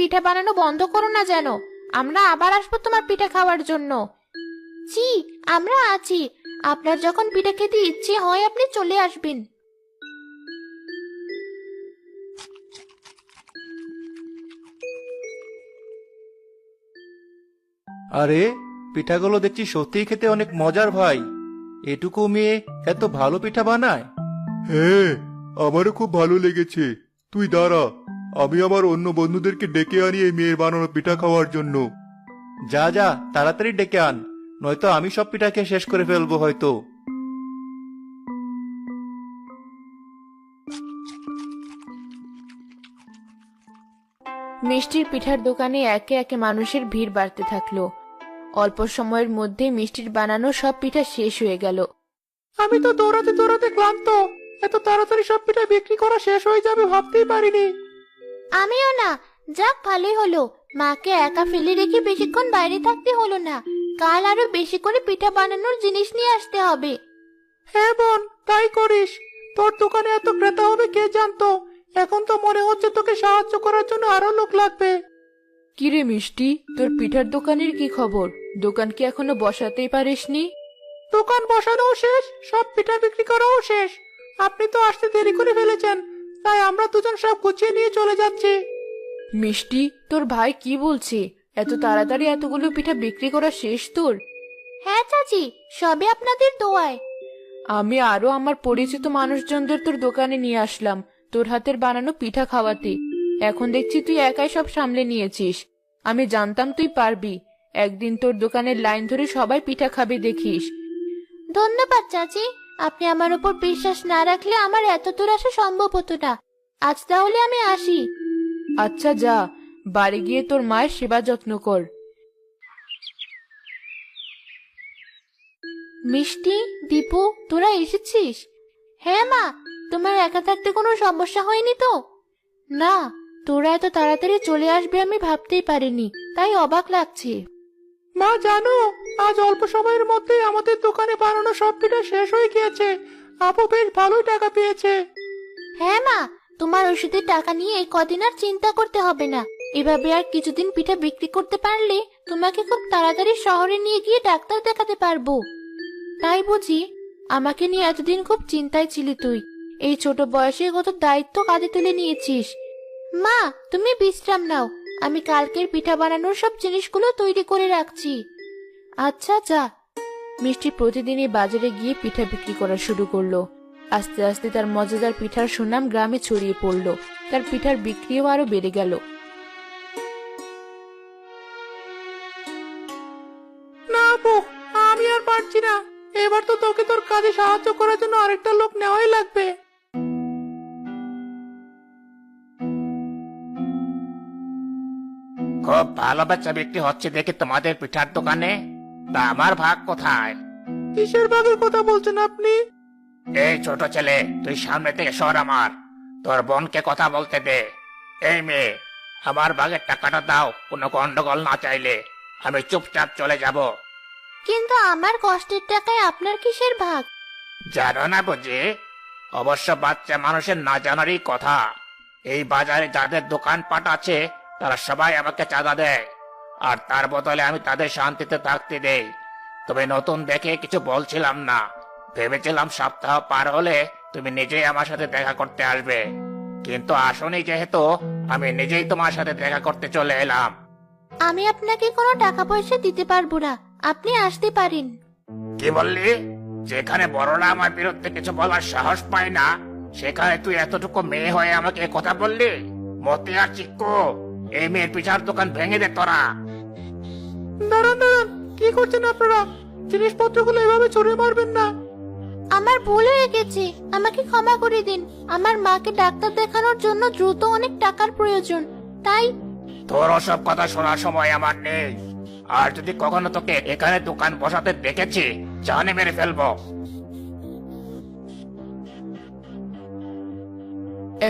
পিঠা বানানো বন্ধ করো না যেন। আমরা আবার আসবো তোমার পিঠা খাওয়ার জন্য। জি, আমরা আছি। আপনার যখন পিঠা খেতে ইচ্ছে হয় আপনি চলে আসবেন। আরে, পিঠাগুলো দেখছি সত্যিই খেতে অনেক মজার ভাই। এটুকু মেয়ে এত ভালো পিঠা বানায়? হ্যাঁ, আমারও খুব ভালো লেগেছে। তুই দাঁড়া, আমি আমার অন্য বন্ধুদেরকে ডেকে আনি এই মেয়ের বানানো পিঠা খাওয়ার জন্য। যা যা, তাড়াতাড়ি ডেকে আন, নয়তো আমি সব পিঠা খেয়ে শেষ করে ফেলবো হয়তো। মিষ্টির পিঠার দোকানে একে একে মানুষের ভিড় বাড়তে থাকলো। অল্প সময়ের মধ্যে মিষ্টির বানানো সব পিঠা শেষ হয়ে গেল। আমি তো দৌড়াতে দৌড়াতে ক্লান্ত। এত তাড়াতাড়ি সব পিঠা বিক্রি করা শেষ হয়ে যাবে ভাবতেই পারিনি। আমিও না। যাক, ভালোই হলো, মাকে একা ফেলে রেখে বেশিক্ষণ বাইরে থাকতে হলো না। কাল আরো বেশি করে পিঠা বানানোর জিনিস নিয়ে আসতে হবে। হ্যাঁ বোন, তাই করিস। তোর দোকানে এত ক্রেতা হবে কে জানতো। এখন তো মনে হচ্ছে তোকে সাহায্য করার জন্য আরো লোক লাগবে। কিরে মিষ্টি, তোর পিঠার দোকানের কি খবর? দোকান কি এখনো বসাতেই পারিসনি? দোকান বসানোও শেষ, সব পিঠা বিক্রি করাও শেষ। আপনি তো আসতে দেরি করে ফেলেছেন, তাই আমরা দুজন সব গুছিয়ে নিয়ে চলে যাচ্ছি। মিষ্টি, তোর ভাই কি বলছে? এত তাড়াতাড়ি এতগুলো পিঠা বিক্রি করা শেষ তোর? হ্যাঁ চাচি, সবে আপনাদের দোয়ায়। আমি আরো আমার পরিচিত মানুষজনদের তোর দোকানে নিয়ে আসলাম তোর হাতের বানানো পিঠা খাওয়াতে। এখন দেখছি তুই একাই সব সামলে নিয়েছিস। আমি জানতাম তুই পারবি। একদিন তোর দোকানের লাইন ধরে সবাই পিঠা খাবে দেখিস। ধন্যবাদ চাচি, আপনি আমার উপর বিশ্বাস না রাখলে আমার এত দূর আসা সম্ভব হতো না। আজ তাহলে আমি আসি। আচ্ছা যা, বাড়ি গিয়ে তোর মায়ের সেবা যত্ন কর। মিষ্টি, দীপু, তোরা এসেছিস? হ্যাঁ মা, তোমার একা থাকতে কোনো সমস্যা হয়নি তো? না, তোরা এত তাড়াতাড়ি চলে আসবে আমি ভাবতেই পারিনি, তাই অবাক লাগছে। মা জানো, আজ অল্প সময়ের মধ্যেই আমাদের দোকানে বানানো সব পিঠা শেষ হয়ে গিয়েছে। আপু বেশ ভালোই টাকা পেয়েছে। হ্যাঁ মা, তোমার ওষুধের টাকা নিয়ে এই কদিন আর চিন্তা করতে হবে না। এভাবে আর কিছুদিন পিঠা বিক্রি করতে পারলে তোমাকে খুব তাড়াতাড়ি শহরে নিয়ে গিয়ে ডাক্তার দেখাতে পারবো। তাই বুঝি? আমাকে নিয়ে এতদিন খুব চিন্তায় ছিলি তুই। এই ছোট বয়সে কত দায়িত্ব কাঁধে তুলে নিয়েছিস। মা, তুমি বিশ্রাম নাও, আমি কালকের পিঠা বানানোর সব জিনিসগুলো তৈরি করে রাখছি। আচ্ছা যা। মিষ্টি প্রতিদিনই বাজারে গিয়ে পিঠা বিক্রি করা শুরু করলো। আস্তে আস্তে তার মজাদার পিঠার সুনাম গ্রামে ছড়িয়ে পড়লো। তার পিঠার বিক্রিও আরো বেড়ে গেল। না আপু, আমি আর পারছি না। এবার তো তোকে তোর কাজে সাহায্য করার জন্য আরেকটা লোক নেওয়াই লাগবে। খুব ভালো বেচা বিক্রি হচ্ছে দেখি তোমাদের পিঠার দোকানে। তা আমার ভাগ কোথায়? কিসের ভাগের কথা বলছেন আপনি? এই ছোট ছেলে, তুই সামনে থেকে সর আমার। তোর বোনকে কথা বলতে দে। এই মেয়ে, আমার ভাগের টাকাটা দাও। কোনো গন্ডগোল না চাইলে আমি চুপচাপ চলে যাব। কিন্তু আমার কষ্টের টাকায় আপনার কিসের ভাগ? জানো না বুঝি? অবশ্য বাচ্চা মানুষের না জানারই কথা। এই বাজারে যাদের দোকানপাট আছে তারা সবাই আমাকে চাঁদা দেয়, আর তার বদলে আমি তাদের শান্তিতে থাকতে দেই। তবে নতুন দেখে কিছু বলছিলাম না। ভেবেছিলাম সপ্তাহ পার হলে তুমি নিজেই আমার সাথে দেখা করতে আসবে, কিন্তু আসনি যেহেতু আমি নিজেই তোমার সাথে দেখা করতে চলে এলাম। আমি আপনাকে কোনো টাকা পয়সা দিতে পারবো না, আপনি আসতে পারেন। কি বললি? যেখানে বড়রা আমার বিরুদ্ধে কিছু বলার সাহস পায় না, সেখানে তুই এতটুকু মেয়ে হয়ে আমাকে এ কথা বললি? মতে আর চিক্কু, এই মেয়ের পিঠার দোকান ভেঙে দে তোরা। দাঁড়ান দাঁড়ান, কি করছেন আপনারা? জিনিসপত্রগুলো এভাবে ছড়িয়ে মারবেন না। আমার ভুল হয়ে গেছে, আমাকে ক্ষমা করে দিন। আমার মাকে ডাক্তার দেখানোর জন্য দ্রুত অনেক টাকার প্রয়োজন, তাই। তোর ওসব কথা শোনার সময় আমার নেই। আর যদি কখনো তোকে এখানে দোকান বসাতে দেখেছি, জানে মেরে ফেলবো।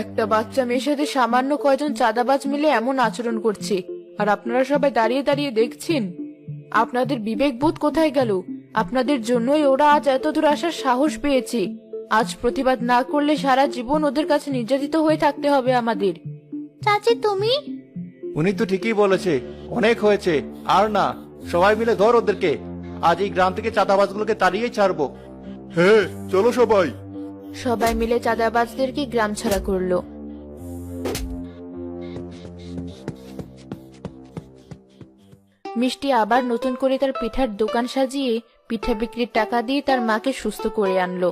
একটা বাচ্চা মেয়ের সাথে সামান্য কয়জন চাঁদাবাজ মিলে এমন আচরণ করছে, আর আপনারা সবাই দাঁড়িয়ে দাঁড়িয়ে দেখছেন। আপনাদের বিবেক বোধ কোথায় গেল? আপনাদের জন্যই ওরা আজ এত দূর আসার সাহস পেয়েছে। আজ প্রতিবাদ না করলে সারা জীবন ওদের কাছে নির্যাতিত হয়ে থাকতে হবে আমাদের। চাচি তুমি? উনি তো ঠিকই বলেছে, অনেক হয়েছে, আর না। সবাই মিলে ধর ওদেরকে। আজ এই গ্রাম থেকে চাঁদাবাজগুলোকে তাড়িয়েই ছাড়বো। হ্যাঁ, চলো সবাই। সবাই মিলে চাঁদাবাজদেরকে গ্রাম ছাড়া করলো। মিষ্টি আবার নতুন করে তার পিঠার দোকান সাজিয়ে পিঠা বিক্রির টাকা দিয়ে তার মাকে সুস্থ করে আনলো।